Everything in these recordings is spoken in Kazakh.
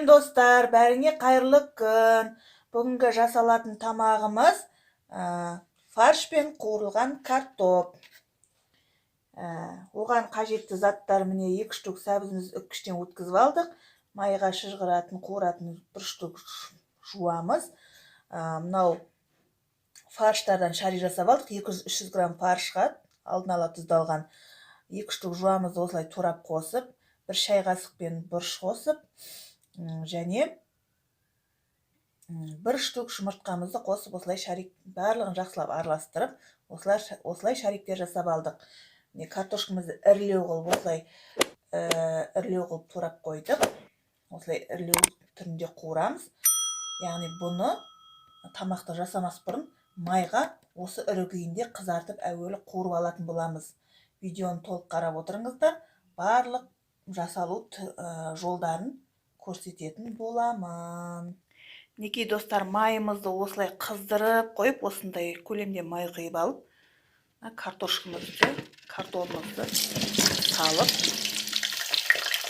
Достар, бәріңе қайырлы күн. Бүгінгі жасалатын тамағымыз фаршпен қуырылған картоп. Оған қажетті заттар міне 2 штук сәбізімізді үккіштен өткізіп алдық. Майға шыжғыратын, қуыратын 1 штук жуамыз. Мынау фарштардан шари жасап алдық. 200-300 грамм фаршқа алдын ала тұздалған 2 штук жуамызды осылай турап қосып, 1 шай қасықпен бұрыш қосып, және 1 штук жұмыртқамызды қосып, осылай шарик барлығын жақсылап араластырып, осылай шариктер жасап алдық. Картошкамызды ірілеу қылып турап қойдық. Осылай ірілеу түрінде қуырамыз. Яғни бұны тамақты жасамас бұрын майға осы ірі күйінде қызартып әуелі қуырып алатын боламыз. Видеоны толық қарап отырыңыздар. Барлық жасалу жолдарын көрсететін боламын. Неке достар, майымызды осылай қыздырып қойып, осындай көлемде май құйып алып, картопымызды салып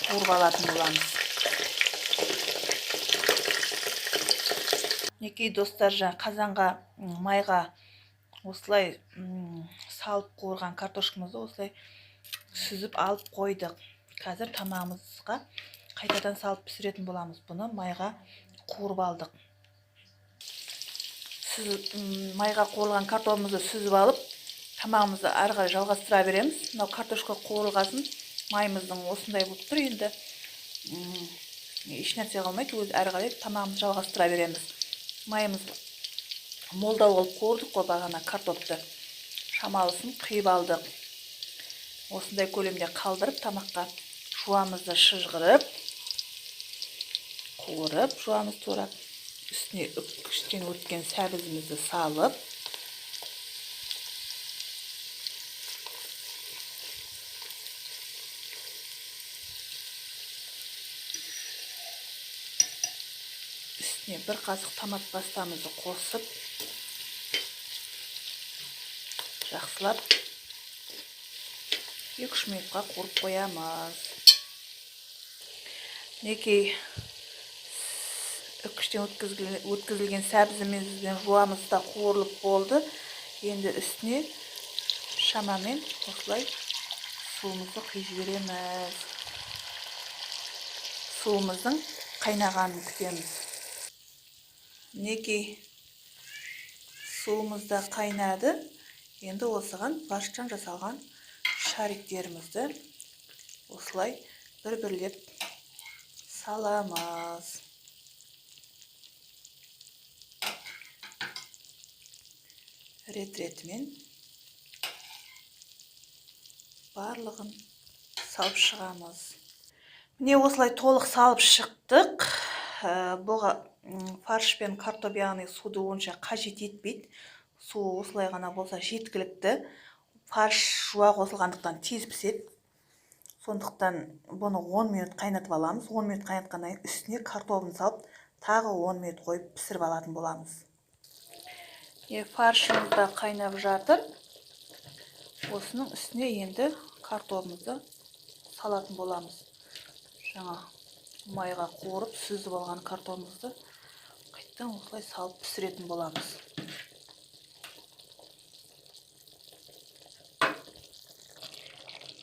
қуырып алатын боламыз. Неке достар, қазанға майға осылай салып қуырған картошкамызды осылай сүзіп алып қойдық. Қазір тамағымызға қайтадан салып пісіретін боламыз. Бұны майға қуырып алдық. Майға қуырылған картопымызды сүзіп алып, тамағымызды ары қарай жалғастыра береміз. Мынау картошка қуырылғасын майымыздың осындай болып тұр. Енді еш нәрсе қалмайды, өзі ары қарай тамағымызды жалғастыра береміз. Майымызды молдау қылып қуырдық қой бағана картопты. Шамалысын қиып алдық. Осындай көлемде қалдырып, тамаққа жуамызды шыжғырып, қуырып, жуамыз турап, үстіне үккіштен өткен сәбізімізді салып, үстіне 1 қасық томат пастамызды қосып, жақсылап 2-3 минутқа қуырып қоямыз. Неке үккіштен өткізілген сәбізімізден жуамыз да қуырылып болды. Енді үстіне шамамен осылай суымызды құйып жібереміз. Суымыздың қайнағанын күтеміз. Неке суымыз да қайнады. Енді осыған фарштан жасалған шариктерімізді осылай бір-бірлеп саламыз. Рет-ретімен барлығын салып шығамыз. Міне осылай толық салып шықтық. Бұға фарш пен картоп, яғни суды онша қажет етпейді. Су осылай ғана болса жеткілікті. Фарш жуа қосылғандықтан тез піседі. Сондықтан бұны 10 минут қайнатып аламыз. 10 минут қайнатқаннан кейін үстіне картопын салып, тағы 10 минут қойып пісіріп алатын боламыз. Фаршымыз да қайнап жатыр. Осының үстіне енді картопымызды салатын боламыз. Жаңа майға қуырып, сүзіп алған картопымызды қайттан осылай салып пісіретін боламыз.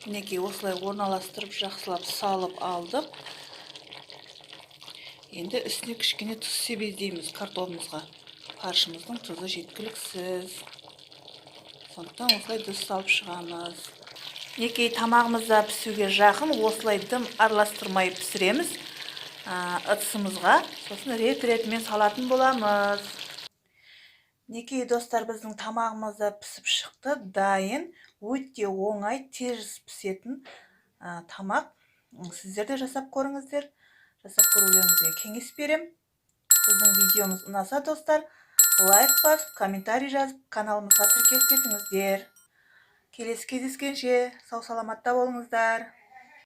Неке осылай орналастырып, жақсылап салып алдық. Енді үстіне кішкене тұз себездейміз картопымызға. Фаршымыздың тұзы жеткіліксіз. Сондықтан осылай тұз салып шығамыз. Неке тамағымызда пісуге жақын, осылай дым араластырмай пісіреміз ыдысымызға. Сосын рет-ретімен салатын боламыз. Неке достар, біздің тамағымызда пісіп шықты, дайын. Өте оңай, тез пісетін тамақ. Сіздер де жасап көріңіздер. Жасап көрулеріңізге кеңес берем. Біздің видеомыз ұнаса достар, лайк басып, комментарий жазып, каналымызға тіркеліп кетіңіздер. Келесі кездескенше сау саламатта болыңыздар.